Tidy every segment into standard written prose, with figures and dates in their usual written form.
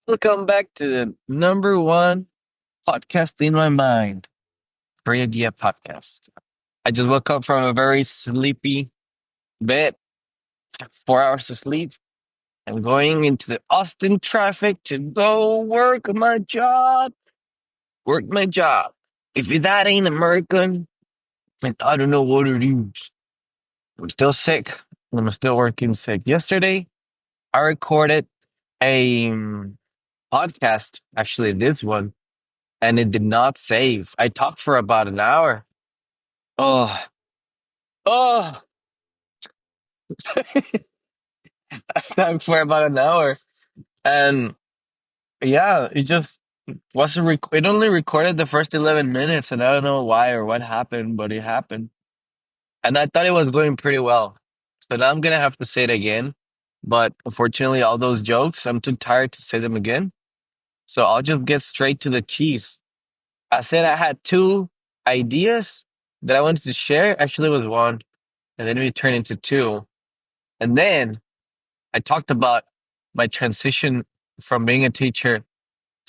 Welcome back to the number one podcast in my mind, Free Idea Podcast. I just woke up from a very sleepy bed, 4 hours of sleep. I'm going into the Austin traffic to go work my job. Work my job. If that ain't American, then I don't know what it is. I'm still sick. I'm still working sick. Yesterday, I recorded a podcast, actually, this one, and it did not save. I talked for about an hour. Oh, oh, I talked for about an hour. And yeah, it just wasn't, it only recorded the first 11 minutes, and I don't know why or what happened, but it happened. And I thought it was going pretty well. So now I'm going to have to say it again. But unfortunately, all those jokes, I'm too tired to say them again. So I'll just get straight to the cheese. I said I had two ideas that I wanted to share. Actually, it was one, and then it turned into two. And then I talked about my transition from being a teacher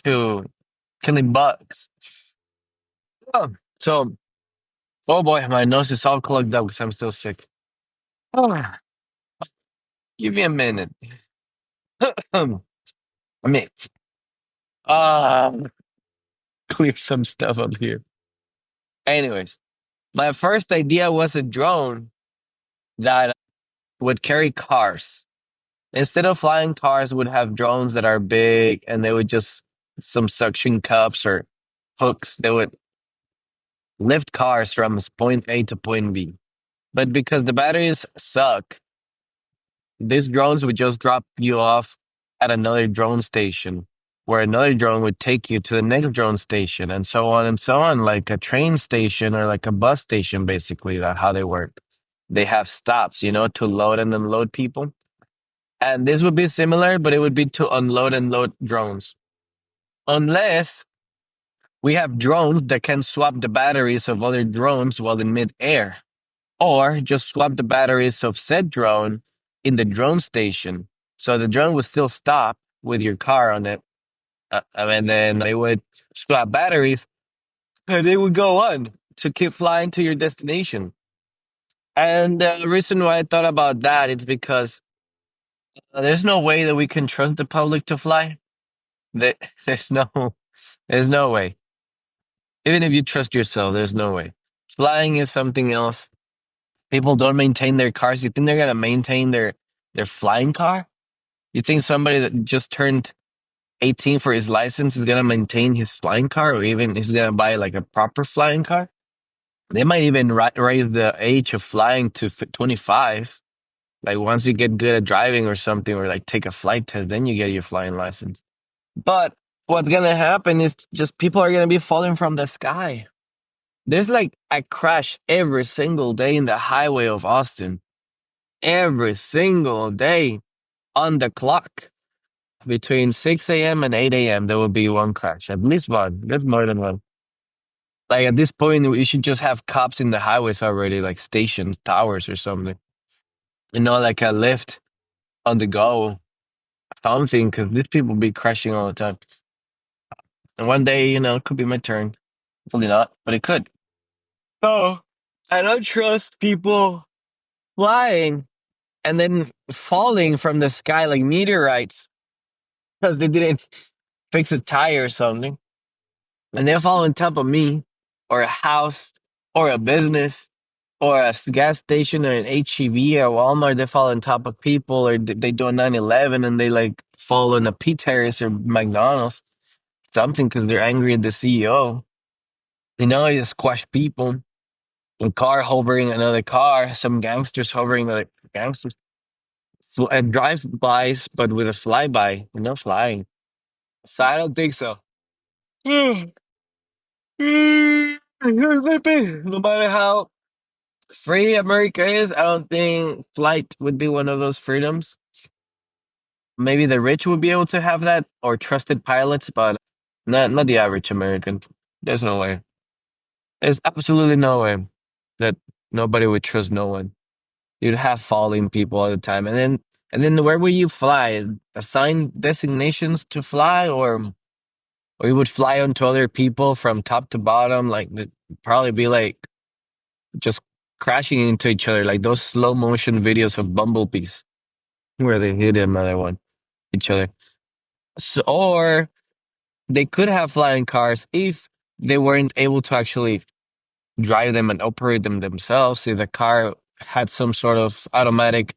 to killing bugs. Oh, so, oh boy, my nose is all clogged up because I'm still sick. Oh, give me a minute. I mean, uh, clear some stuff up here. Anyways, my first idea was a drone that would carry cars. Instead of flying cars, would have drones that are big and they would just some suction cups or hooks. They would lift cars from point A to point B. But because the batteries suck, these drones would just drop you off at another drone station, where another drone would take you to the next drone station, and so on, like a train station or like a bus station, basically, that's how they work. They have stops, to load and unload people. And this would be similar, but it would be to unload and load drones. Unless we have drones that can swap the batteries of other drones while in midair, or just swap the batteries of said drone in the drone station. So the drone would still stop with your car on it, and then they would swap batteries, and they would go on to keep flying to your destination. And the reason why I thought about that is because there's no way that we can trust the public to fly. There- There's no, there's no way. Even if you trust yourself, there's no way. Flying is something else. People don't maintain their cars. You think they're gonna maintain their flying car? You think somebody that just turned 18 for his license is gonna maintain his flying car, or even is gonna buy like a proper flying car? They might even raise the age of flying to 25. Like once you get good at driving or something, or like take a flight test, then you get your flying license. But what's gonna happen is just people are gonna be falling from the sky. There's like a crash every single day in the highway of Austin. Every single day on the clock. Between 6 a.m. and 8 a.m., there will be one crash. At least one. That's more than one. Like at this point, we should just have cops in the highways already, like stations, towers, or something. Like a lift on the go, something, because these people be crashing all the time. And one day, it could be my turn. Hopefully not, but it could. So I don't trust people flying and then falling from the sky like meteorites because they didn't fix a tire or something. And they fall on top of me or a house or a business or a gas station or an HEB or Walmart. They fall on top of people or they do a 9/11 and they like fall on a P Terrace or McDonald's, something because they're angry at the CEO. They squash people. A car hovering another car, some gangsters hovering like gangsters. And drives bys, but with a flyby, flying. So I don't think so. No matter how free America is, I don't think flight would be one of those freedoms. Maybe the rich would be able to have that or trusted pilots, but not the average American. There's no way. There's absolutely no way that nobody would trust no one. You'd have falling people all the time. And then And then where would you fly? Assign designations to fly, or you would fly onto other people from top to bottom? Like it'd probably be like just crashing into each other, like those slow motion videos of bumblebees where they hit another one each other. So, or they could have flying cars if they weren't able to actually drive them and operate them themselves. If the car had some sort of automatic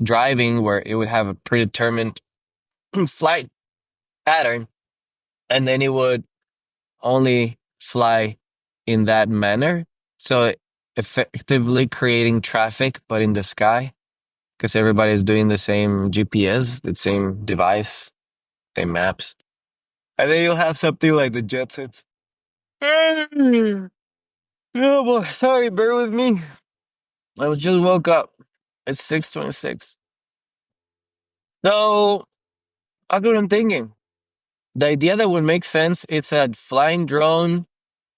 driving where it would have a predetermined flight pattern, and then it would only fly in that manner. So effectively creating traffic, but in the sky, because everybody's doing the same GPS, the same device, same maps. And then you'll have something like the Jetsons. Oh boy, sorry, bear with me. I just woke up. It's 6:26. So I got on thinking. The idea that would make sense, it's a flying drone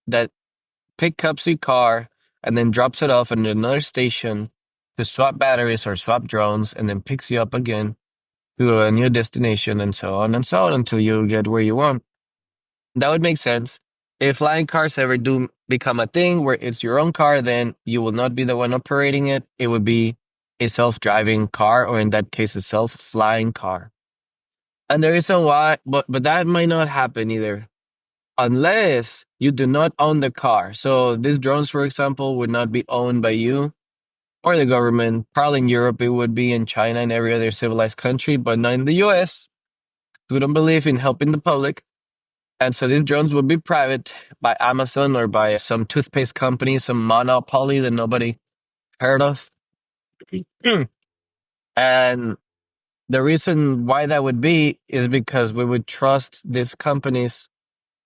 that picks up your car and then drops it off at another station to swap batteries or swap drones and then picks you up again to a new destination and so on until you get where you want. That would make sense. If flying cars ever do become a thing where it's your own car, then you will not be the one operating it. It would be a self-driving car, or in that case, a self-flying car. And the reason why, but that might not happen either, unless you do not own the car. So these drones, for example, would not be owned by you or the government. Probably in Europe, it would be in China and every other civilized country, but not in the US. We don't believe in helping the public. And so these drones would be private by Amazon or by some toothpaste company, some monopoly that nobody heard of. And the reason why that would be is because we would trust these companies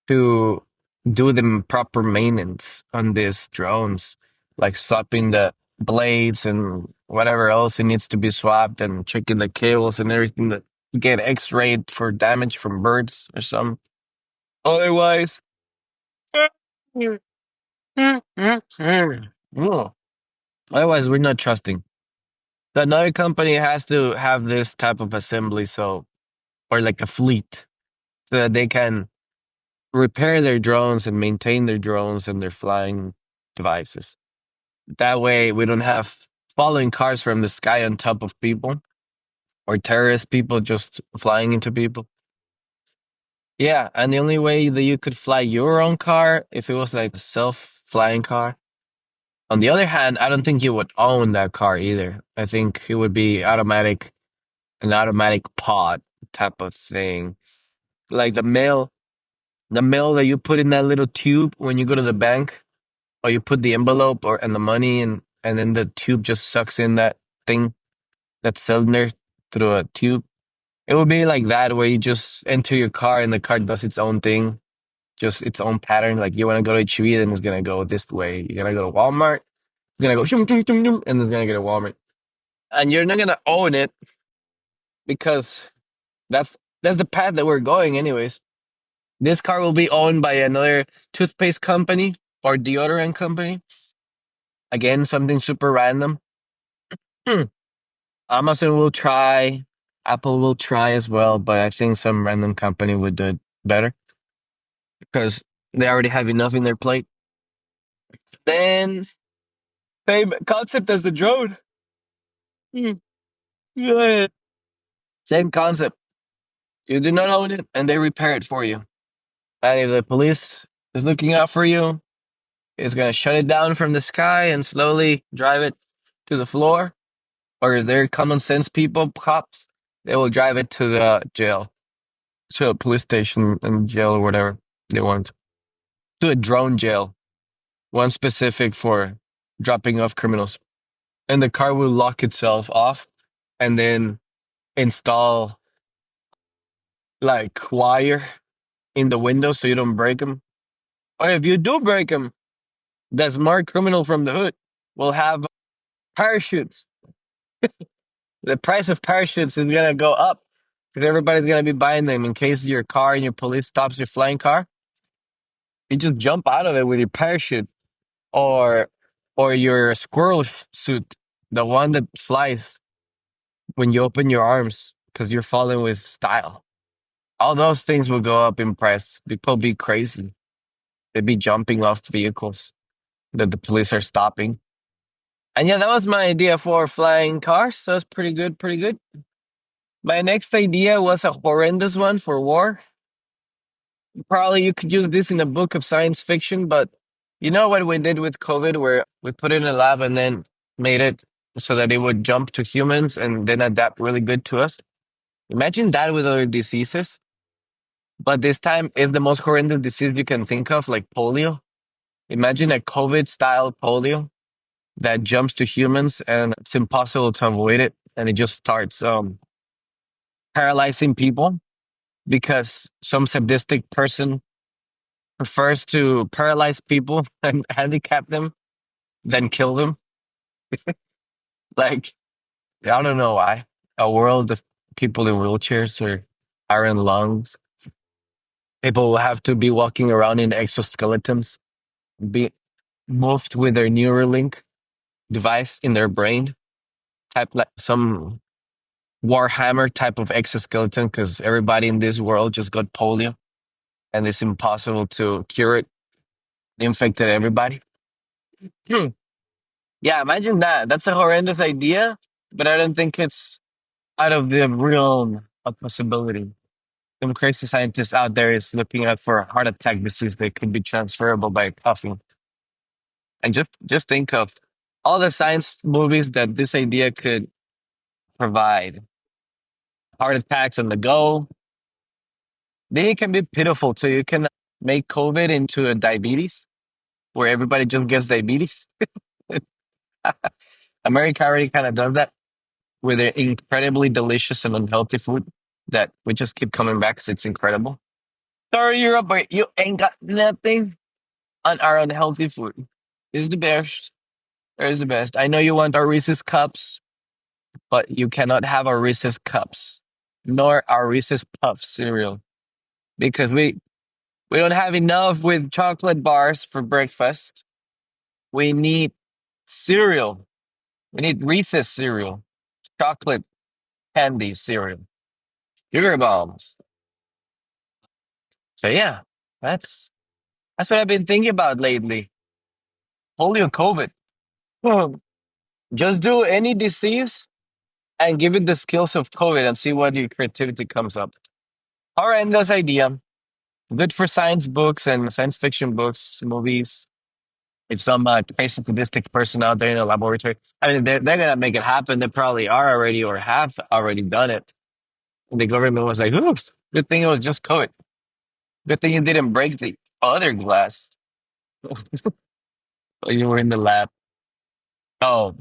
to do the proper maintenance on these drones, like swapping the blades and whatever else it needs to be swapped and checking the cables and everything that get x-rayed for damage from birds or something. Otherwise, oh, otherwise we're not trusting. So another company has to have this type of assembly, so or like a fleet, so that they can repair their drones and maintain their drones and their flying devices. That way, we don't have following cars from the sky on top of people or terrorist people just flying into people. Yeah, and the only way that you could fly your own car if it was like a self-flying car. On the other hand, I don't think you would own that car either. I think it would be an automatic pod type of thing. Like the mail that you put in that little tube when you go to the bank, or you put the envelope or and the money and then the tube just sucks in that thing, that cylinder through a tube. It would be like that where you just enter your car and the car does its own thing, just its own pattern. Like you want to go to HEB, then it's gonna go this way. You're gonna go to Walmart, it's gonna go shum, shum, shum, shum, and it's gonna get a Walmart. And you're not gonna own it because that's the path that we're going anyways. This car will be owned by another toothpaste company or deodorant company. Again, something super random. Hmm. Amazon will try, Apple will try as well, but I think some random company would do it better because they already have enough in their plate. Then, same concept as the drone. Hmm. Yeah. Same concept. You do not own it, and they repair it for you. And if the police is looking out for you, it's gonna shut it down from the sky and slowly drive it to the floor. Or if they're common sense people, cops, they will drive it to the jail, to a police station and jail or whatever they want. To a drone jail, one specific for dropping off criminals. And the car will lock itself off and then install like wire in the window so you don't break them. Or if you do break them, the smart criminal from the hood will have parachutes. The price of parachutes is gonna go up because everybody's gonna be buying them in case your car and your police stops your flying car. You just jump out of it with your parachute or or your squirrel suit, the one that flies. when you open your arms because you're falling with style. All those things will go up in price. People be crazy. They'd be jumping off vehicles that the police are stopping. And yeah, that was my idea for flying cars. So that's pretty good, pretty good. My next idea was a horrendous one for war. Probably you could use this in a book of science fiction, but you know what we did with COVID, where we put it in a lab and then made it so that it would jump to humans and then adapt really good to us. Imagine that with other diseases, but this time it's the most horrendous disease you can think of, like polio. Imagine a COVID style polio that jumps to humans and it's impossible to avoid it. And it just starts paralyzing people because some sadistic person prefers to paralyze people and handicap them than kill them. Like, I don't know why. A world of people in wheelchairs or iron lungs. People will have to be walking around in exoskeletons, be moved with their Neuralink device in their brain, type like some Warhammer type of exoskeleton, because everybody in this world just got polio and it's impossible to cure it. It infected everybody. Hmm. Yeah, imagine that. That's a horrendous idea, but I don't think it's out of the realm of possibility. Some crazy scientist out there is looking out for a heart attack disease that could be transferable by coughing. And just think of all the science movies that this idea could provide. Heart attacks on the go. They can be pitiful too. You can make COVID into a diabetes where everybody just gets diabetes. America already kind of does that with their incredibly delicious and unhealthy food that we just keep coming back because it's incredible. Sorry, Europe, but you ain't got nothing on our unhealthy food. It's the best. It's the best. I know you want our Reese's cups, but you cannot have our Reese's cups, nor our Reese's Puffs cereal because we don't have enough with chocolate bars for breakfast. We need cereal. We need Reese's cereal, chocolate candy cereal, sugar bombs. So yeah, that's that's what I've been thinking about lately. Polio, COVID. Hmm. Just do any disease and give it the skills of COVID and see what your creativity comes up. Horrendous idea. Good for science books and science fiction books, movies. If some crazy sadistic person out there in a laboratory, I mean, they're gonna make it happen. They probably are already or have already done it. And the government was like, "Oops, good thing it was just COVID. Good thing you didn't break the other glass while you were in the lab." Oh,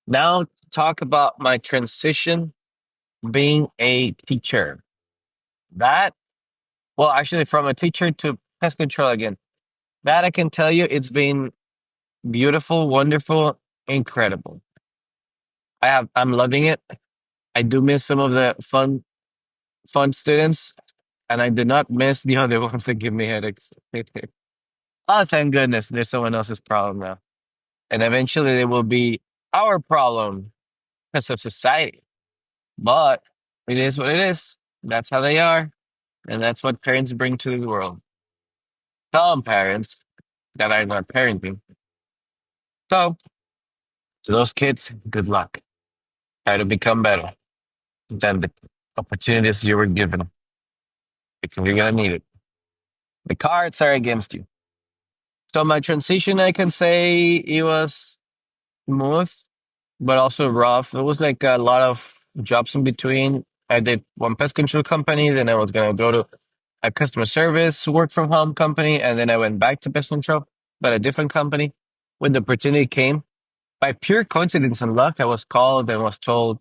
now talk about my transition being a teacher. That, well, actually, from a teacher to pest control again. That I can tell you, it's been beautiful, wonderful, incredible. I'm loving it. I do miss some of the fun students, and I do not miss the other ones that give me headaches. Oh, thank goodness, there's someone else's problem now, and eventually they will be our problem because of society. But it is what it is. That's how they are, and that's what parents bring to the world. Some parents that are not parenting. So to those kids, good luck. Try to become better than the opportunities you were given because you're gonna need it. The cards are against you. So my transition, I can say it was smooth, but also rough. It was like a lot of jobs in between. I did one pest control company, then I was gonna go to a customer service work from home company, and then I went back to pest control, but a different company. When the opportunity came, by pure coincidence and luck, I was called and was told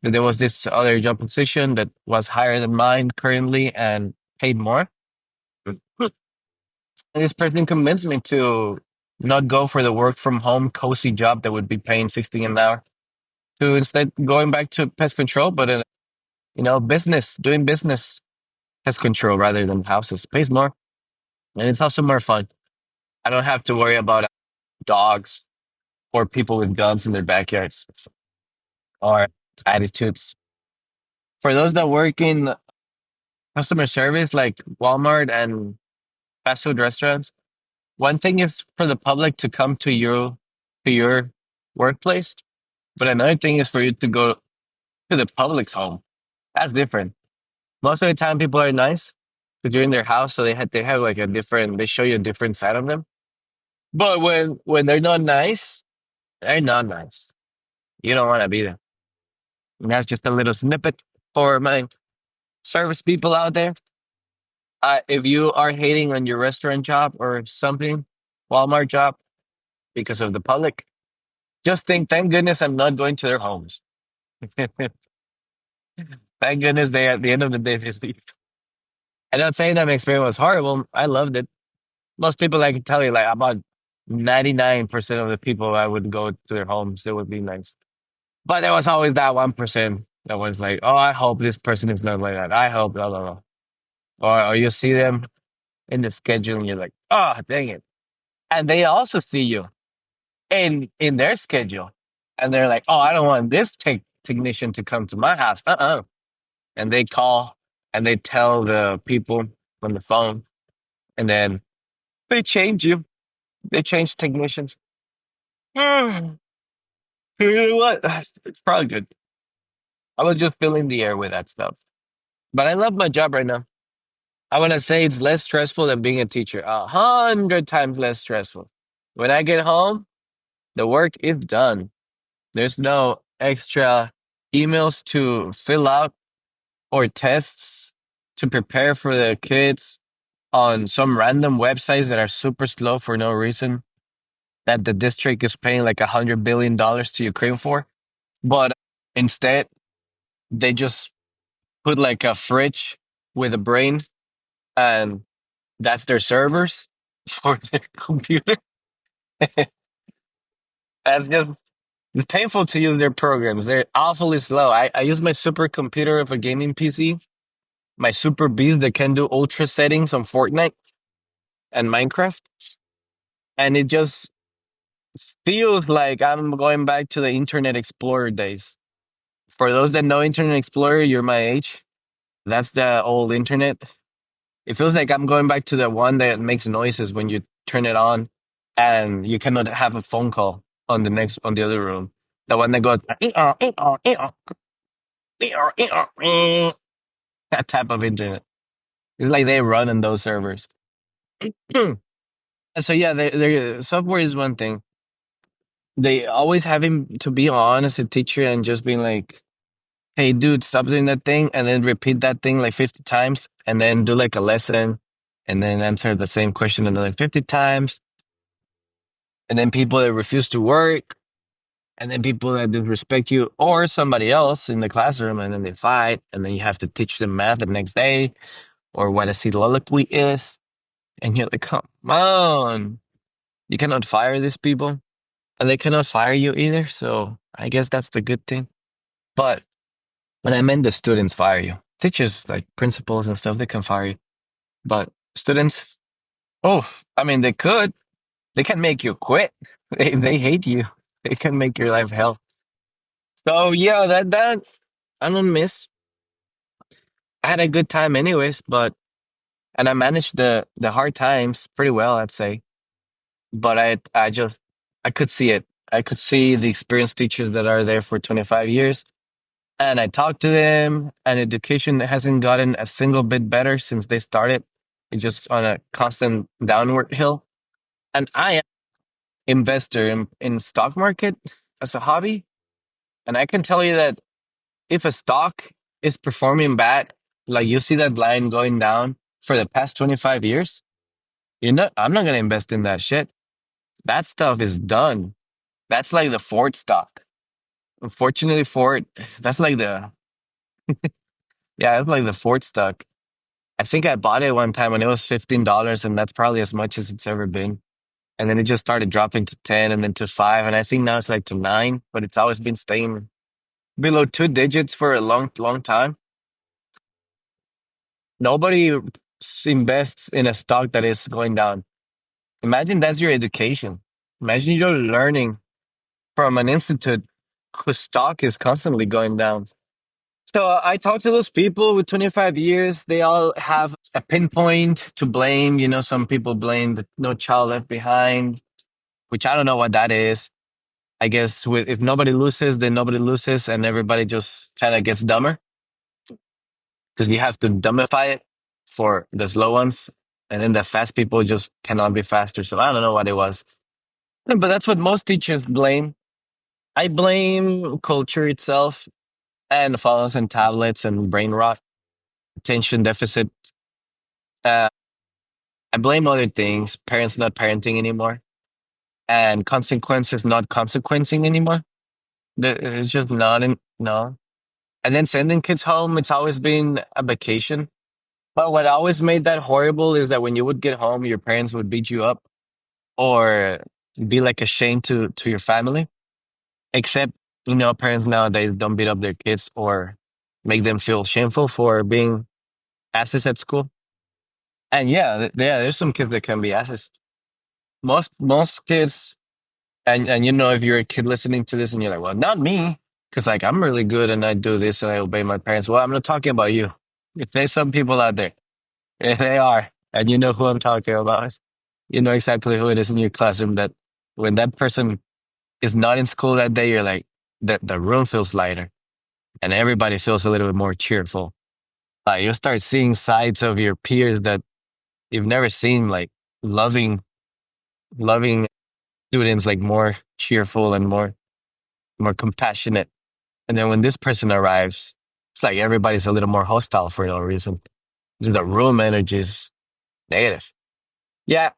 that there was this other job position that was higher than mine currently and paid more. And this person convinced me to not go for the work from home cozy job that would be paying 16 an hour to instead going back to pest control, but business, doing business pest control rather than houses pays more. And it's also more fun. I don't have to worry about dogs or people with guns in their backyards. attitudes. For those that work in customer service, like Walmart and fast food restaurants, one thing is for the public to come to your workplace, but another thing is for you to go to the public's home. That's different. Most of the time, people are nice because you're in their house, so they have like a different. They show you a different side of them. But when they're not nice, they're not nice. You don't want to be there. And that's just a little snippet for my service people out there. If you are hating on your restaurant job or something, Walmart job because of the public, just think, thank goodness I'm not going to their homes. Thank goodness they at the end of the day they leave. I'm not saying that my experience was horrible. I loved it. Most people I can tell you, like about 99% of the people I would go to their homes, it would be nice. But there was always that 1% that was like, oh, I hope this person is not like that. I hope, blah, blah, blah. Or you see them in the schedule and you're like, oh, dang it. And they also see you in their schedule. And they're like, oh, I don't want this technician to come to my house. And they call and they tell the people on the phone. And then they change you. They change technicians. You know what? It's probably good. I was just filling the air with that stuff. But I love my job right now. I want to say it's less stressful than being a teacher. 100 times less stressful. When I get home, the work is done. There's no extra emails to fill out or tests to prepare for the kids on some random websites that are super slow for no reason that the district is paying like $100 billion to Ukraine for. But instead, they just put like a fridge with a brain and that's their servers for their computer. That's just it's painful to use their programs. They're awfully slow. I use my supercomputer of a gaming PC, my super beast that can do ultra settings on Fortnite and Minecraft, and it just feels like I'm going back to the Internet Explorer days. For those that know Internet Explorer, you're my age. That's the old internet. It feels like I'm going back to the one that makes noises when you turn it on and you cannot have a phone call on the other room. The one that goes that type of internet. It's like they run on those servers. And so yeah, their software is one thing. They always having to be on as a teacher and just being like, "Hey, dude, stop doing that thing," and then repeat that thing like 50 times, and then do like a lesson, and then answer the same question another 50 times, and then people that refuse to work, and then people that disrespect you or somebody else in the classroom, and then they fight, and then you have to teach them math the next day or what a soliloquy is, and you're like, come on, you cannot fire these people, and they cannot fire you either. So I guess that's the good thing. But when I meant the students fire you, teachers like principals and stuff, they can fire you, but students, oh, I mean, they could. They can make you quit. They hate you. They can make your life hell. So yeah, that I don't miss. I had a good time anyways, but and I managed the hard times pretty well, I'd say. But I just I could see it. I could see the experienced teachers that are there for 25 years. And I talked to them, and education hasn't gotten a single bit better since they started. It's just on a constant downward hill. And I am investor in stock market as a hobby. And I can tell you that if a stock is performing bad, like you see that line going down for the past 25 years, I'm not going to invest in that shit. That stuff is done. That's like the Ford stock. Unfortunately, Ford, that's like that's like the Ford stock. I think I bought it one time when it was $15, and that's probably as much as it's ever been. And then it just started dropping to 10 and then to 5. And I think now it's like to 9, but it's always been staying below two digits for a long, long time. Nobody invests in a stock that is going down. Imagine that's your education. Imagine you're learning from an institute whose stock is constantly going down. So I talked to those people with 25 years. They all have a pinpoint to blame. You know, some people blame the No Child Left Behind, which I don't know what that is. I guess if nobody loses, then nobody loses, and everybody just kind of gets dumber because you have to dumbify it for the slow ones, and then the fast people just cannot be faster. So I don't know what it was, but that's what most teachers blame. I blame culture itself and phones and tablets and brain rot, attention deficit. Uh, I blame other things, parents not parenting anymore, and consequences not consequencing anymore. It's just not in, no. And then sending kids home, it's always been a vacation. But what always made that horrible is that when you would get home, your parents would beat you up or be like a shame to your family. Except, you know, parents nowadays don't beat up their kids or make them feel shameful for being asses at school. And yeah, yeah, there's some kids that can be asses. Most kids, and you know, if you're a kid listening to this and you're like, well, not me, because like I'm really good and I do this and I obey my parents. Well, I'm not talking about you. If there's some people out there, if they are, and you know who I'm talking about, you know exactly who it is in your classroom that when that person is not in school that day, you're like, the room feels lighter and everybody feels a little bit more cheerful. Like you'll start seeing sides of your peers that you've never seen, like loving students, like more cheerful and more compassionate. And then when this person arrives, it's like everybody's a little more hostile for no reason. Just the room energy is negative. Yeah,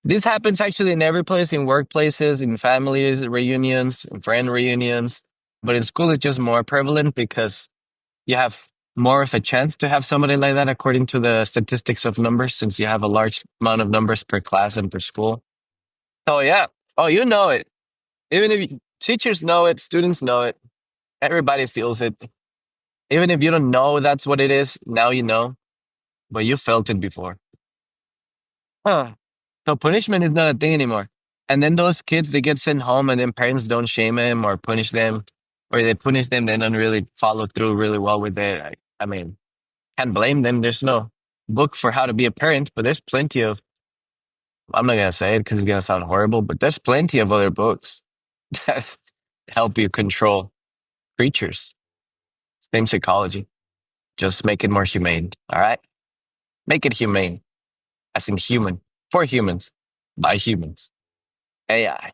this happens actually in every place, in workplaces, in families, reunions, in friend reunions. But in school, it's just more prevalent because you have more of a chance to have somebody like that according to the statistics of numbers, since you have a large amount of numbers per class and per school. Oh, yeah. Oh, you know it. Even if teachers know it, students know it, everybody feels it. Even if you don't know that's what it is, now you know, but you felt it before. Huh. So punishment is not a thing anymore. And then those kids, they get sent home and then parents don't shame them or punish them, or they punish them, they don't really follow through really well with it. I mean, can't blame them. There's no book for how to be a parent, but there's plenty of, I'm not going to say it because it's going to sound horrible, but there's plenty of other books that help you control creatures. Same psychology. Just make it more humane. All right. Make it humane, as in human, for humans, by humans. AI.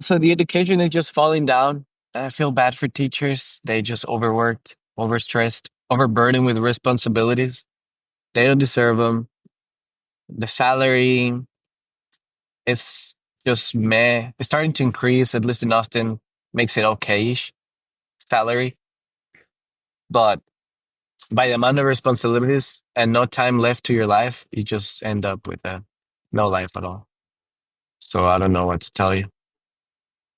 So the education is just falling down. I feel bad for teachers. They just overworked, overstressed, overburdened with responsibilities. They don't deserve them. The salary is just meh. It's starting to increase, at least in Austin, makes it okay-ish salary. But by the amount of responsibilities and no time left to your life, you just end up with no life at all. So I don't know what to tell you.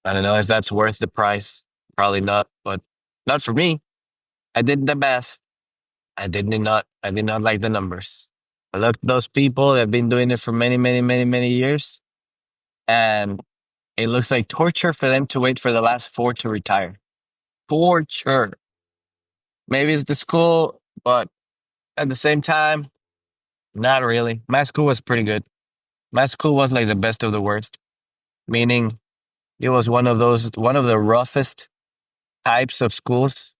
I don't know if that's worth the price. Probably not, but not for me. I did the math. I did not like the numbers. I looked at those people that have been doing it for many, many, many, many years, and it looks like torture for them to wait for the last four to retire. Torture. Maybe it's the school, but at the same time, not really. My school was pretty good. My school was like the best of the worst, meaning it was one of the roughest types of schools,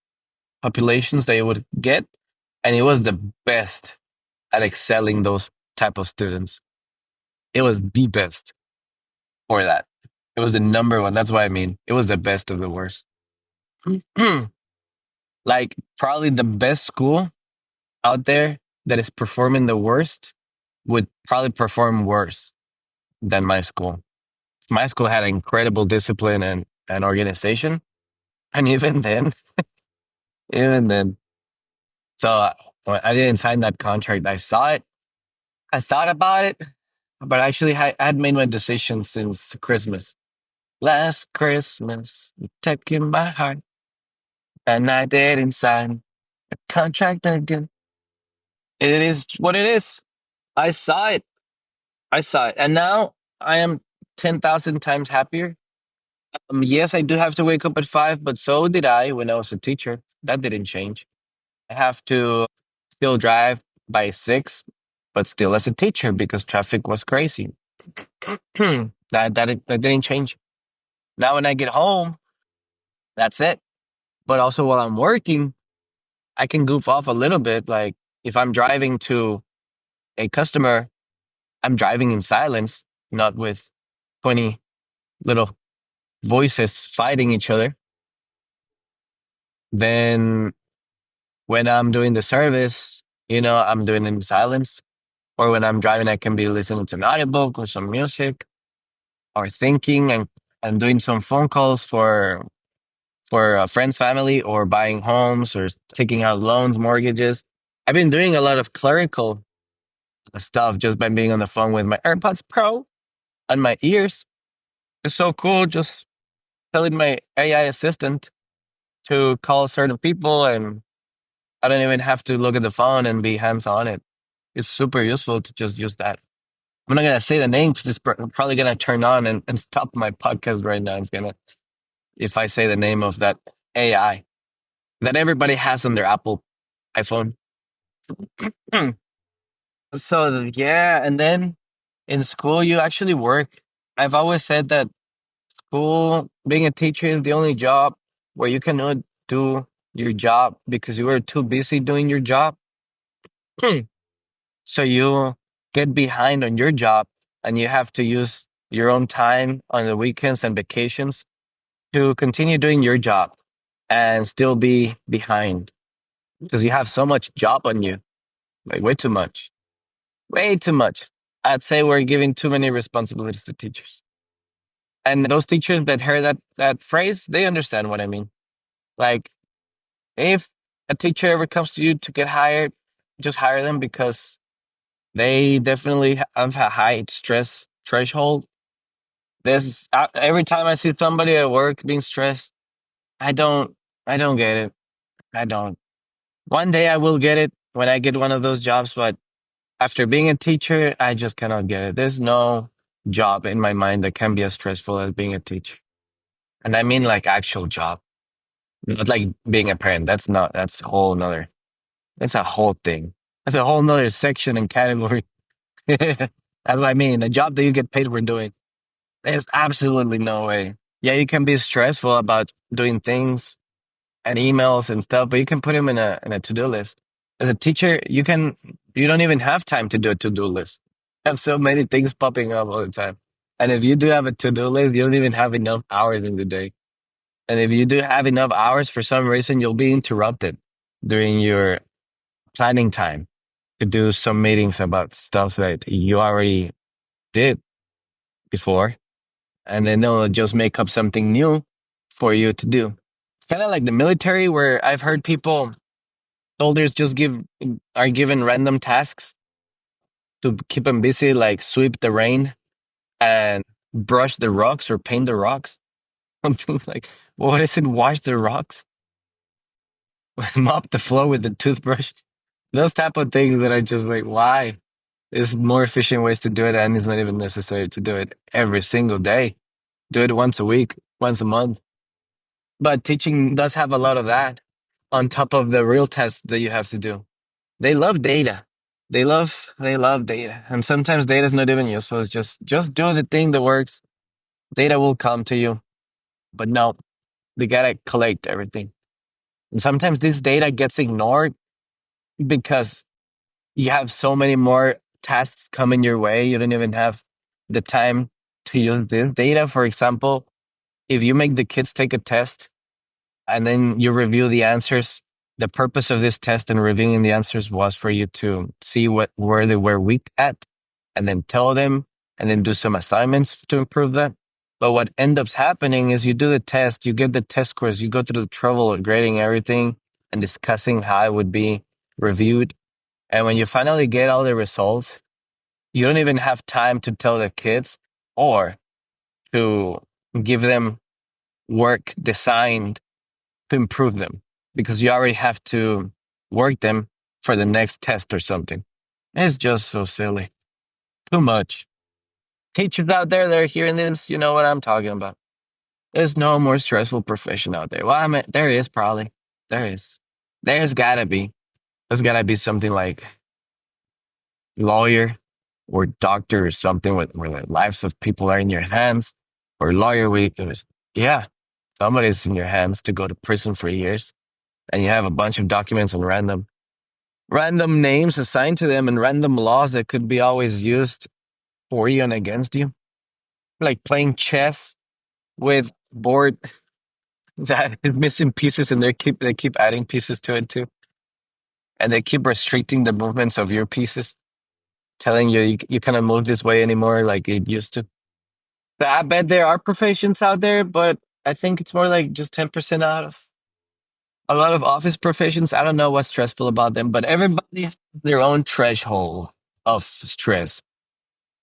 populations that you would get, and it was the best at excelling those type of students. It was the best for that. It was the number one. That's what I mean. It was the best of the worst. Like probably the best school out there that is performing the worst would probably perform worse than my school. My school had incredible discipline and organization. And even then, even then, so I didn't sign that contract. I saw it. I thought about it, but actually I had made my decision since Christmas. Last Christmas, you took in my heart, and I didn't sign a contract again. It is what it is. I saw it. I saw it. And now I am 10,000 times happier. Yes, I do have to wake up at 5, but so did I when I was a teacher. That didn't change. I have to still drive by 6, but still as a teacher because traffic was crazy. That didn't change. Now when I get home, that's it. But also while I'm working, I can goof off a little bit. Like if I'm driving to a customer, I'm driving in silence, not with 20 little voices fighting each other. Then when I'm doing the service, I'm doing it in silence. Or when I'm driving, I can be listening to an audiobook or some music or thinking and doing some phone calls for friends, family, or buying homes or taking out loans, mortgages. I've been doing a lot of clerical stuff just by being on the phone with my AirPods Pro and my ears. It's so cool just telling my AI assistant to call certain people, and I don't even have to look at the phone and be hands on it. It's super useful to just use that. I'm not gonna say the name because it's probably gonna turn on and stop my podcast right now. It's gonna if I say the name of that AI that everybody has on their Apple iPhone. So yeah, and then in school you actually work. I've always said that school, being a teacher is the only job where you cannot do your job because you are too busy doing your job. So you get behind on your job and you have to use your own time on the weekends and vacations to continue doing your job and still be behind because you have so much job on you, like way too much, way too much. I'd say we're giving too many responsibilities to teachers. And those teachers that heard that phrase, they understand what I mean. Like if a teacher ever comes to you to get hired, just hire them because they definitely have a high stress threshold. Every time I see somebody at work being stressed, I don't, I don't get it. I don't. One day I will get it when I get one of those jobs, but after being a teacher, I just cannot get it. There's no job in my mind that can be as stressful as being a teacher. And I mean like actual job, not like being a parent. That's a whole nother, that's a whole thing. That's a whole nother section and category. That's what I mean. A job that you get paid for doing. There's absolutely no way. Yeah, you can be stressful about doing things and emails and stuff, but you can put them in a to-do list. As a teacher, you don't even have time to do a to-do list. You have so many things popping up all the time. And if you do have a to-do list, you don't even have enough hours in the day. And if you do have enough hours, for some reason, you'll be interrupted during your planning time to do some meetings about stuff that you already did before. And then they'll just make up something new for you to do. It's kind of like the military where I've heard people, soldiers just are given random tasks to keep them busy, like sweep the rain and brush the rocks or paint the rocks. Something like, what is it? Wash the rocks, mop the floor with the toothbrush. Those type of things that I just like, why? There's more efficient ways to do it, and it's not even necessary to do it every single day. Do it once a week, once a month. But teaching does have a lot of that on top of the real tests that you have to do. They love data. They love data. And sometimes data is not even useful. It's just do the thing that works. Data will come to you. But no, they gotta collect everything. And sometimes this data gets ignored because you have so many more tasks coming your way. You don't even have the time to use this data. For example, if you make the kids take a test and then you review the answers. The purpose of this test and reviewing the answers was for you to see where they were weak at, and then tell them, and then do some assignments to improve that. But what ends up happening is you do the test, you get the test scores, you go through the trouble of grading everything and discussing how it would be reviewed. And when you finally get all the results, you don't even have time to tell the kids or to give them work designed to improve them because you already have to work them for the next test or something. It's just so silly. Too much. Teachers out there that are hearing this, you know what I'm talking about. There's no more stressful profession out there. Well, I mean, there is probably. There is. There's gotta be. There's gotta be something like lawyer or doctor or something where the lives of people are in your hands. Or lawyer, yeah, somebody's in your hands to go to prison for years. And you have a bunch of documents and random names assigned to them and random laws that could be always used for you and against you. Like playing chess with board that is missing pieces and they keep adding pieces to it too. And they keep restricting the movements of your pieces, telling you cannot move this way anymore like it used to. So I bet there are professions out there, but I think it's more like just 10% out of a lot of office professions. I don't know what's stressful about them, but everybody has their own threshold of stress.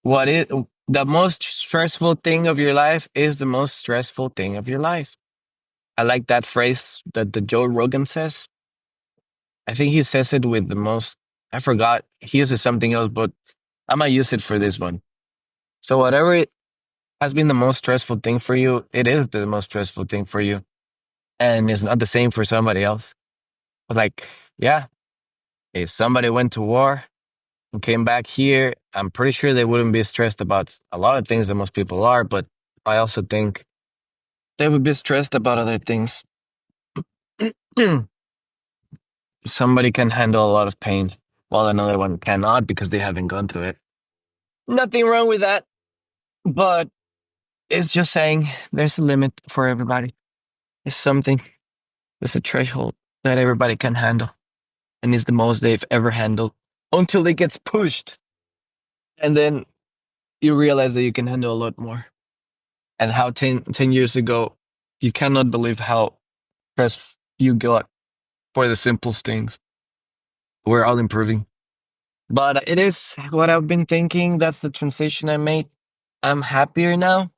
What is the most stressful thing of your life is the most stressful thing of your life. I like that phrase that the Joe Rogan says. I think he says it with the most, I forgot. He uses something else, but I might use it for this one. So whatever it has been the most stressful thing for you, it is the most stressful thing for you. And it's not the same for somebody else. Like, yeah, if somebody went to war and came back here, I'm pretty sure they wouldn't be stressed about a lot of things that most people are, but I also think they would be stressed about other things. Somebody can handle a lot of pain while another one cannot because they haven't gone through it. Nothing wrong with that, but it's just saying there's a limit for everybody. It's something, it's a threshold that everybody can handle, and it's the most they've ever handled until it gets pushed. And then you realize that you can handle a lot more. And how 10 years ago, you cannot believe how stressed you got for the simplest things. We're all improving. But it is what I've been thinking. That's the transition I made. I'm happier now.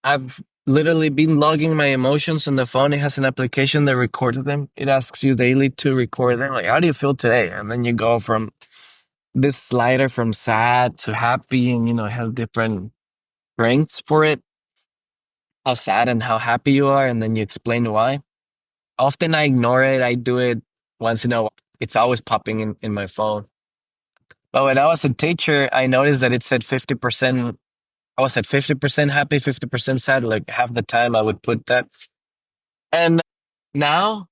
I've literally been logging my emotions on the phone. It has an application that recorded them. It asks you daily to record them. Like, how do you feel today? And then you go from this slider from sad to happy, and it has different strengths for it, how sad and how happy you are, and then you explain why. Often I ignore it. I do it once in a while. It's always popping in my phone. But when I was a teacher, I noticed that it said 50%. I was at 50% happy, 50% sad. Like half the time I would put that. And now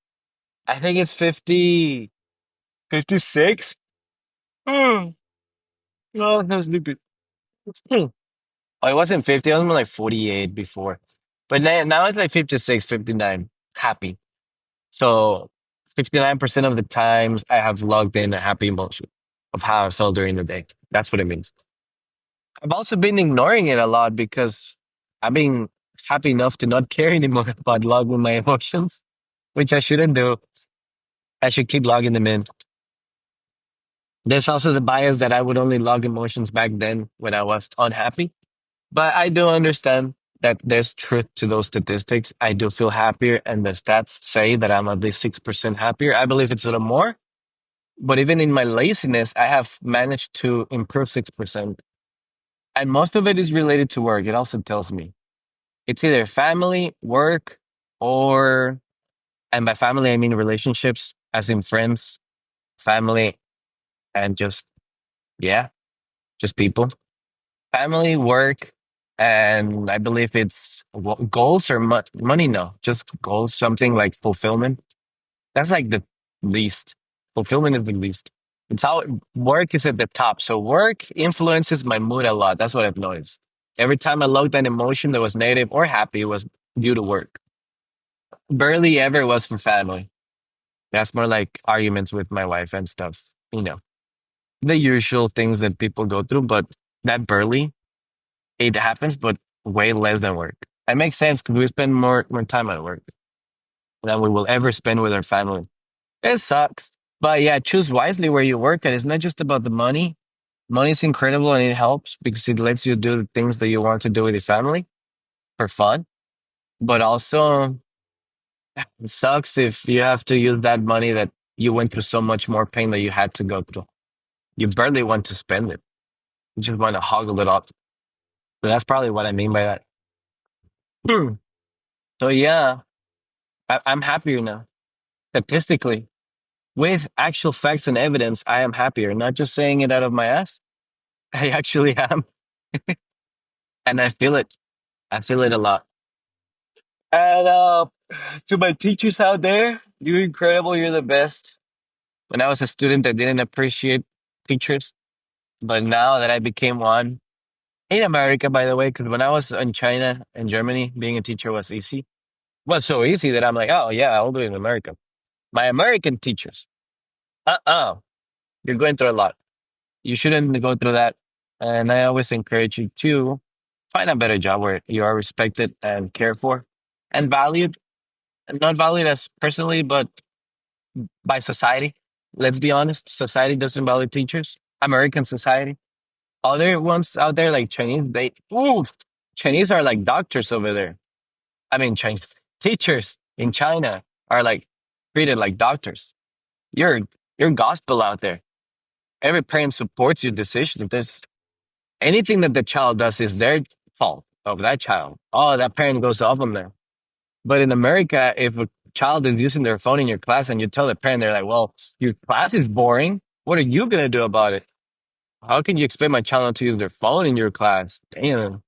I think it's 50, 56. Oh, that's stupid. Oh, it wasn't 50. I was more like 48 before. But now it's like 56, 59. Happy. So 59% of the times I have logged in a happy emotion of how I felt during the day. That's what it means. I've also been ignoring it a lot because I've been happy enough to not care anymore about logging my emotions, which I shouldn't do. I should keep logging them in. There's also the bias that I would only log emotions back then when I was unhappy. But I do understand that there's truth to those statistics. I do feel happier, and the stats say that I'm at least 6% happier. I believe it's a little more. But even in my laziness, I have managed to improve 6%. And most of it is related to work. It also tells me it's either family, work, or, and by family, I mean relationships, as in friends, family, and just, yeah, just people. Family, work, and I believe it's goals or money. No, just goals, something like fulfillment. That's like the least. Fulfillment is the least. It's how work is at the top. So work influences my mood a lot. That's what I've noticed. Every time I logged an emotion that was negative or happy, it was due to work. Barely ever was for family. That's more like arguments with my wife and stuff. The usual things that people go through, but that barely it happens, but way less than work. It makes sense because we spend more time at work than we will ever spend with our family. It sucks. But yeah, choose wisely where you work. And it's not just about the money. Money is incredible and it helps because it lets you do the things that you want to do with your family for fun. But also, it sucks if you have to use that money that you went through so much more pain that you had to go through. You barely want to spend it. You just want to hoggle it up. So that's probably what I mean by that. So yeah, I'm happier now. Statistically, with actual facts and evidence, I am happier. Not just saying it out of my ass. I actually am, and I feel it. I feel it a lot. And to my teachers out there, you're incredible. You're the best. When I was a student, I didn't appreciate teachers, but now that I became one in America, by the way, because when I was in China and Germany, being a teacher was easy. It was so easy that I'm like, oh yeah, I'll do it in America. My American teachers, you're going through a lot. You shouldn't go through that. And I always encourage you to find a better job where you are respected and cared for and valued, and not valued as personally, but by society. Let's be honest, society doesn't value teachers. American society. Other ones out there, like Chinese, Chinese are like doctors over there. I mean, Chinese teachers in China are like treated like doctors. You're, you're gospel out there. Every parent supports your decision. If there's anything that the child does is their fault of that child. Oh, that parent goes off on them. But in America, if a child is using their phone in your class and you tell the parent, they're like, well, your class is boring. What are you going to do about it? How can you expect my child not to use their phone in your class? Damn.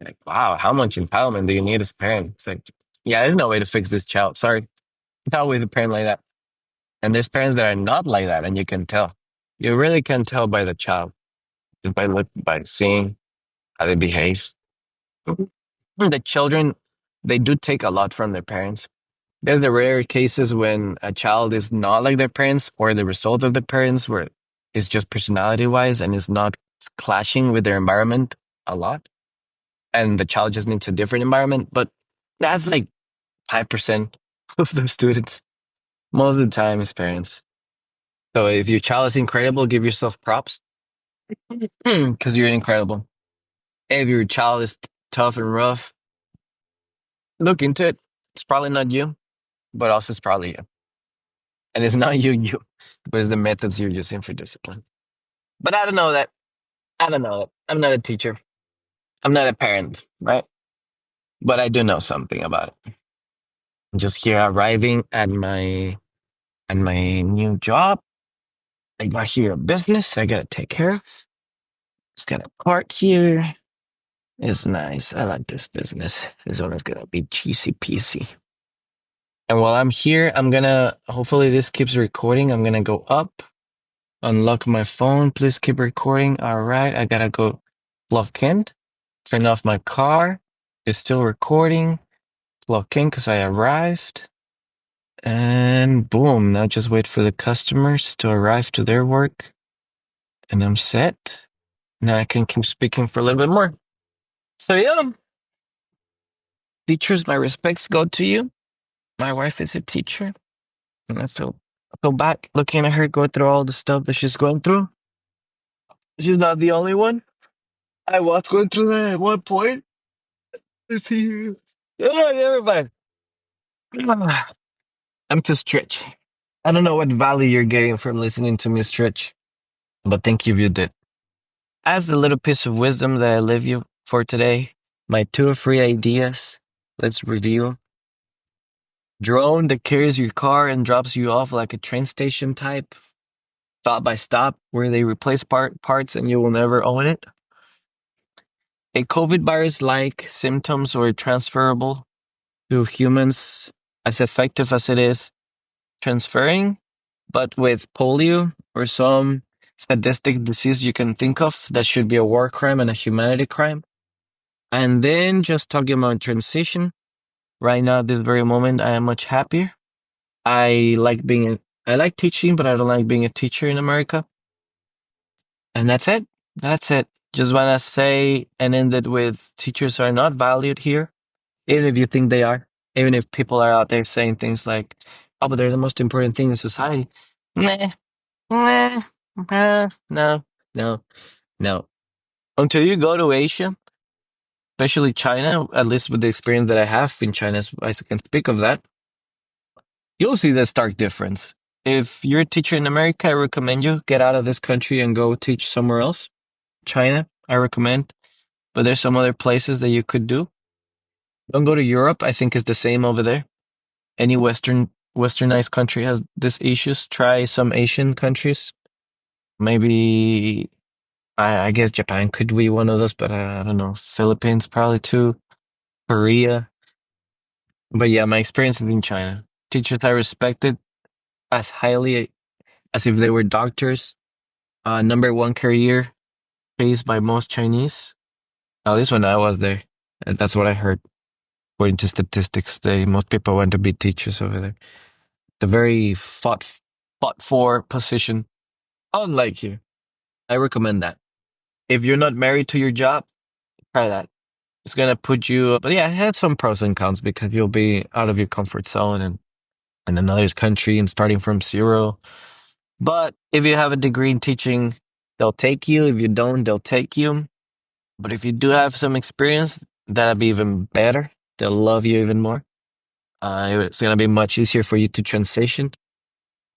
Like, wow, how much empowerment do you need as a parent? It's like, yeah, there's no way to fix this child. Sorry. Not with a parent like that. And there's parents that are not like that, and you can tell. You really can tell by the child, just by seeing how they behave. Mhm. The children, they do take a lot from their parents. There are the rare cases when a child is not like their parents or the result of the parents where it's just personality wise and is not clashing with their environment a lot. And the child just needs a different environment. But that's like 5% of the students. Most of the time is parents. So if your child is incredible, give yourself props because you're incredible. If your child is tough and rough, look into it. It's probably not you, but also it's probably you. And it's not you, but it's the methods you're using for discipline. But I don't know that. I don't know that. I'm not a teacher. I'm not a parent, right? But I do know something about it. I'm just here arriving at my new job. I got here a business I gotta take care of. It's got a park here. It's nice. I like this business. This one is gonna be cheesy peasy. And while I'm here, I'm gonna hopefully this keeps recording. I'm gonna go up, unlock my phone. Please keep recording. All right, I gotta go log in, turn off my car. It's still recording. Log in because I arrived. And boom, now just wait for the customers to arrive to their work. And I'm set. Now I can keep speaking for a little bit more. So yeah, teachers, my respects go to you. My wife is a teacher. And I feel bad looking at her go through all the stuff that she's going through. She's not the only one. I was going through that at one point. Let's see here. Oh, never mind. I'm too stretch. I don't know what value you're getting from listening to me stretch, but thank you if you did. As the little piece of wisdom that I leave you for today, my two or three ideas. Let's review. Drone that carries your car and drops you off like a train station type, stop by stop, where they replace parts and you will never own it. A COVID virus like symptoms were transferable to humans as effective as it is transferring, but with polio or some sadistic disease you can think of, that should be a war crime and a humanity crime. And then just talking about transition, right now, at this very moment, I am much happier. I like I like teaching, but I don't like being a teacher in America. And that's it. That's it. Just want to say and end it with teachers are not valued here, even if you think they are. Even if people are out there saying things like, oh, but they're the most important thing in society. Nah, nah, no, no, no. Until you go to Asia, especially China, at least with the experience that I have in China, I can speak of that, you'll see the stark difference. If you're a teacher in America, I recommend you get out of this country and go teach somewhere else. China, I recommend, but there's some other places that you could do. Don't go to Europe. I think it's the same over there. Any westernized country has these issues. Try some Asian countries. Maybe I guess Japan could be one of those, but I don't know. Philippines probably too. Korea. But yeah, my experience is in China. Teachers I respected as highly as if they were doctors. Number one career faced by most Chinese. At least when I was there. That's what I heard. According to statistics, most people want to be teachers over there. The very fought for position. Unlike here. I recommend that. If you're not married to your job, try that. It's gonna put you, but yeah, it had some pros and cons because you'll be out of your comfort zone and in another country and starting from zero. But if you have a degree in teaching, they'll take you. If you don't, they'll take you. But if you do have some experience, that'll be even better. They'll love you even more. It's gonna be much easier for you to transition.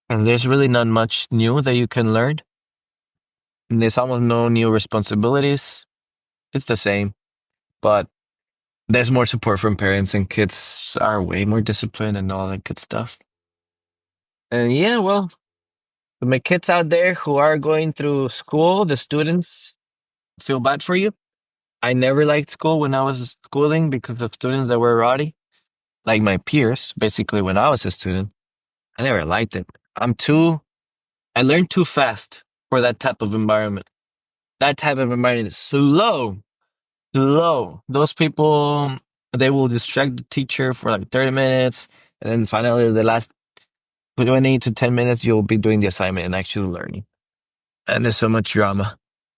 And there's really not much new that you can learn. And there's almost no new responsibilities. It's the same, but there's more support from parents and kids are way more disciplined and all that good stuff. And yeah, well, to my kids out there who are going through school, the students feel bad for you. I never liked school when I was schooling because of students that were rowdy, like my peers, basically when I was a student. I never liked it. I learned too fast for that type of environment. That type of environment is slow, slow. Those people, they will distract the teacher for like 30 minutes. And then finally, the last 20 to 10 minutes, you'll be doing the assignment and actually learning. And there's so much drama.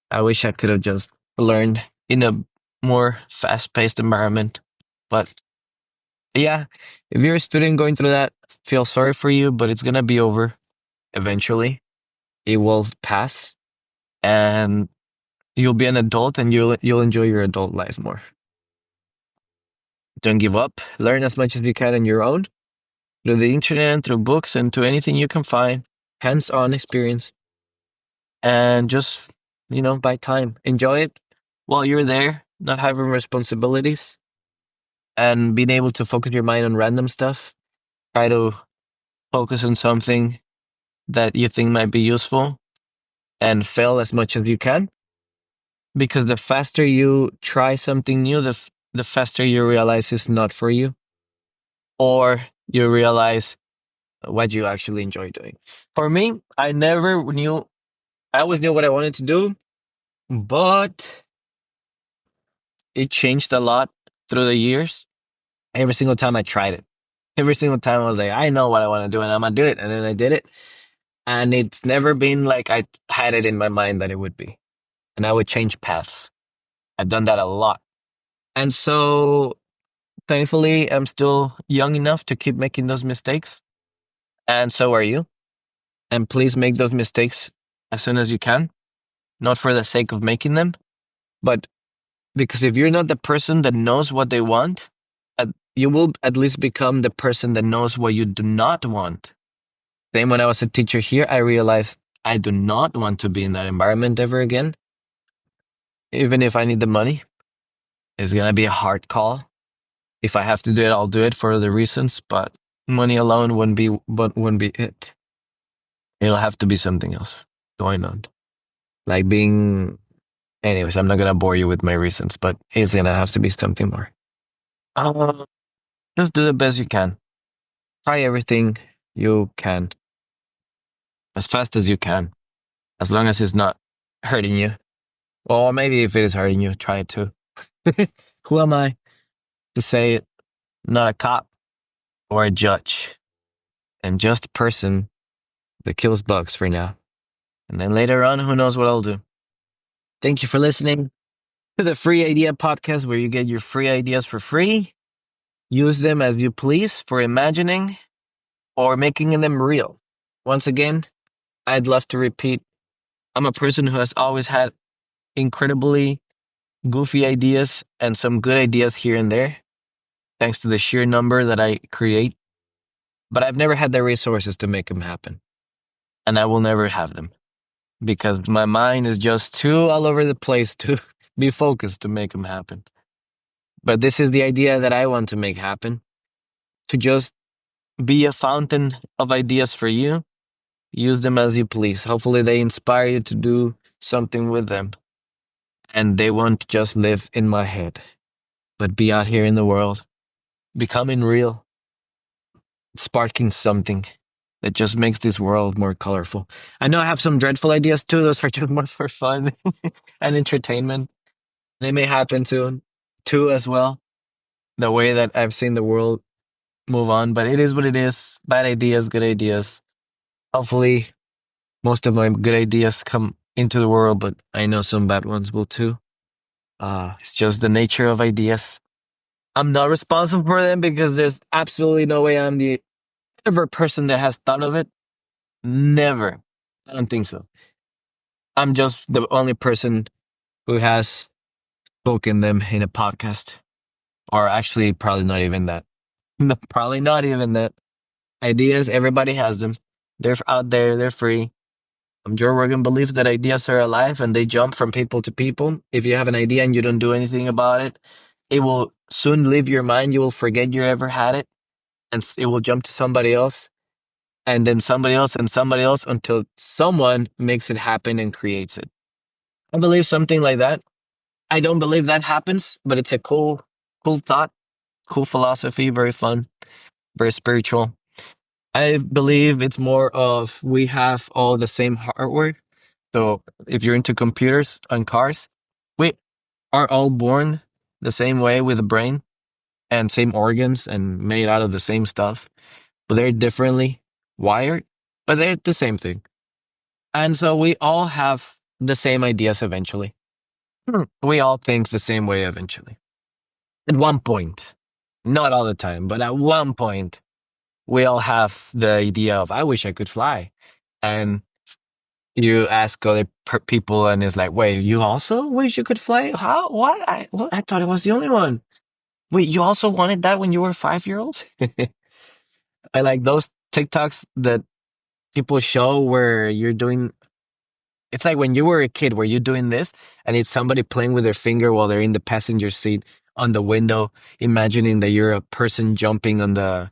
I wish I could have just learned in a more fast paced environment. But yeah, if you're a student going through that, feel sorry for you, but it's going to be over eventually. It will pass and you'll be an adult and you'll enjoy your adult life more. Don't give up. Learn as much as you can on your own through the internet, through books, and to anything you can find. Hands-on experience. And just, buy time. Enjoy it while you're there, not having responsibilities and being able to focus your mind on random stuff. Try to focus on something that you think might be useful and fail as much as you can. Because the faster you try something new, the faster you realize it's not for you, or you realize what you actually enjoy doing. For me, I always knew what I wanted to do, but it changed a lot through the years. Every single time I tried it, every single time I was like, I know what I want to do and I'm gonna do it. And then I did it. And it's never been like I had it in my mind that it would be. And I would change paths. I've done that a lot. And so thankfully, I'm still young enough to keep making those mistakes. And so are you. And please make those mistakes as soon as you can, not for the sake of making them, but because if you're not the person that knows what they want, you will at least become the person that knows what you do not want. Same when I was a teacher here, I realized I do not want to be in that environment ever again. Even if I need the money, it's going to be a hard call. If I have to do it, I'll do it for other reasons, but money alone wouldn't be it. It'll have to be something else going on. Like anyways, I'm not going to bore you with my reasons, but it's going to have to be something more. Uh, just do the best you can. Try everything you can as fast as you can, as long as it's not hurting you. Or maybe if it is hurting you, try it too. Who am I to say it? Not a cop or a judge. I'm just a person that kills bugs for now. And then later on, who knows what I'll do. Thank you for listening to the Free Idea Podcast, where you get your free ideas for free. Use them as you please for imagining or making them real. Once again, I'd love to repeat, I'm a person who has always had incredibly goofy ideas and some good ideas here and there, thanks to the sheer number that I create. But I've never had the resources to make them happen. And I will never have them because my mind is just too all over the place to be focused to make them happen. But this is the idea that I want to make happen, to just be a fountain of ideas for you. Use them as you please. Hopefully, they inspire you to do something with them. And they won't just live in my head, but be out here in the world, becoming real, sparking something that just makes this world more colorful. I know I have some dreadful ideas too. Those are just more for fun and entertainment. They may happen too as well. The way that I've seen the world move on, but it is what it is. Bad ideas, good ideas. Hopefully, most of my good ideas come into the world, but I know some bad ones will too. It's just the nature of ideas. I'm not responsible for them because there's absolutely no way I'm the ever person that has thought of it. Never. I don't think so. I'm just the only person who has spoken them in a podcast. Or actually, probably not even that. No, probably not even that. Ideas, everybody has them. They're out there, they're free. Joe Rogan believes that ideas are alive and they jump from people to people. If you have an idea and you don't do anything about it, it will soon leave your mind. You will forget you ever had it and it will jump to somebody else and then somebody else until someone makes it happen and creates it. I believe something like that. I don't believe that happens, but it's a cool thought, cool philosophy, very fun, very spiritual. I believe it's more of we have all the same hardware. So if you're into computers and cars, we are all born the same way with a brain and same organs and made out of the same stuff, but they're differently wired, but they're the same thing. And so we all have the same ideas eventually. We all think the same way eventually. At one point, not all the time, but at one point, we all have the idea of, I wish I could fly. And you ask other people, and it's like, wait, you also wish you could fly? How? What? I thought it was the only one. Wait, you also wanted that when you were 5 year old? I like those TikToks that people show where you're doing. It's like when you were a kid, where you're doing this, and it's somebody playing with their finger while they're in the passenger seat on the window, imagining that you're a person jumping on the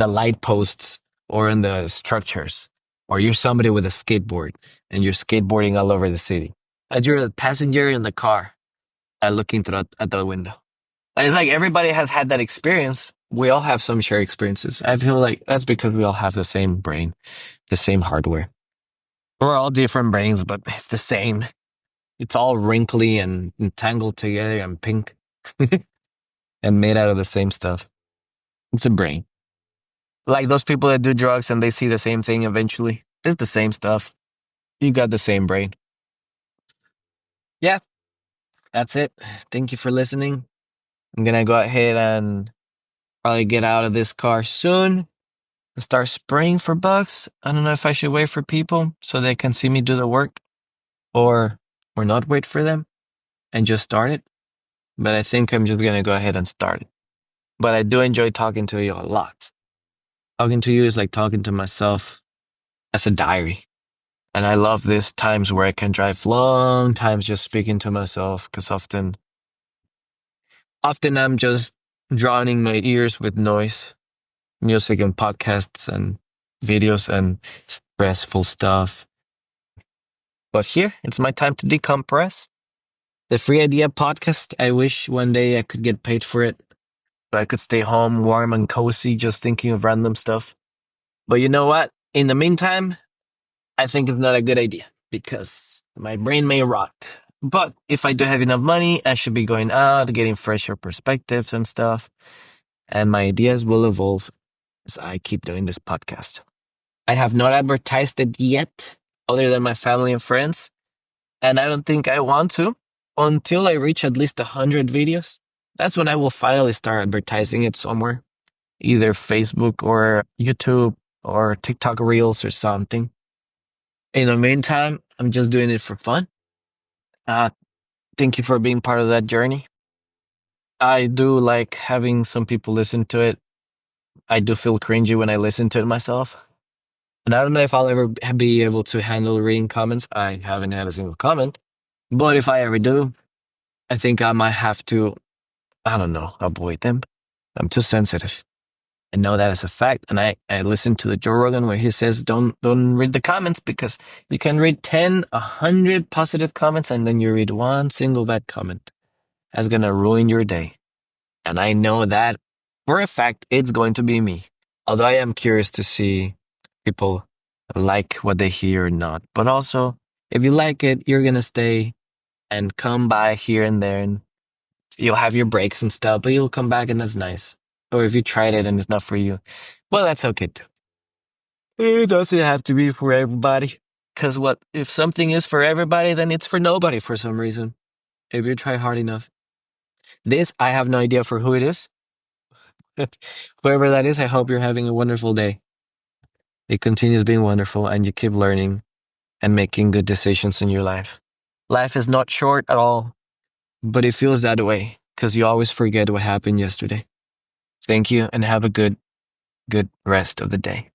light posts or on the structures, or you're somebody with a skateboard and you're skateboarding all over the city. And you're a passenger in the car looking through at the window. And it's like everybody has had that experience. We all have some shared experiences. I feel like that's because we all have the same brain, the same hardware. We're all different brains, but it's the same. It's all wrinkly and tangled together and pink and made out of the same stuff. It's a brain. Like those people that do drugs and they see the same thing eventually. It's the same stuff. You got the same brain. Yeah, that's it. Thank you for listening. I'm gonna go ahead and probably get out of this car soon and start spraying for bugs. I don't know if I should wait for people so they can see me do the work or not wait for them and just start it. But I think I'm just gonna go ahead and start it. But I do enjoy talking to you a lot. Talking to you is like talking to myself as a diary. And I love these times where I can drive long times just speaking to myself because often I'm just drowning my ears with noise, music and podcasts and videos and stressful stuff. But here, it's my time to decompress. The Free Idea podcast, I wish one day I could get paid for it. So I could stay home warm and cozy just thinking of random stuff. But you know what? In the meantime, I think it's not a good idea because my brain may rot. But if I do have enough money, I should be going out, getting fresher perspectives and stuff. And my ideas will evolve as I keep doing this podcast. I have not advertised it yet, other than my family and friends. And I don't think I want to until I reach at least 100 videos. That's when I will finally start advertising it somewhere, either Facebook or YouTube or TikTok Reels or something. In the meantime, I'm just doing it for fun. Uh, thank you for being part of that journey. I do like having some people listen to it. I do feel cringy when I listen to it myself. And I don't know if I'll ever be able to handle reading comments. I haven't had a single comment. But if I ever do, I think I might have to I don't know, avoid them. I'm too sensitive. I know that as a fact. And I listened to the Joe Rogan where he says don't read the comments because you can read 10, 100 positive comments and then you read one single bad comment. That's gonna ruin your day. And I know that for a fact it's going to be me. Although I am curious to see people like what they hear or not. But also, if you like it, you're gonna stay and come by here and there and you'll have your breaks and stuff, but you'll come back and that's nice. Or if you tried it and it's not for you, well, that's okay too. It doesn't have to be for everybody. Because what if something is for everybody, then it's for nobody for some reason. If you try hard enough. This, I have no idea for who it is. Whoever that is, I hope you're having a wonderful day. It continues being wonderful and you keep learning and making good decisions in your life. Life is not short at all, but it feels that way because you always forget what happened yesterday. Thank you and have a good rest of the day.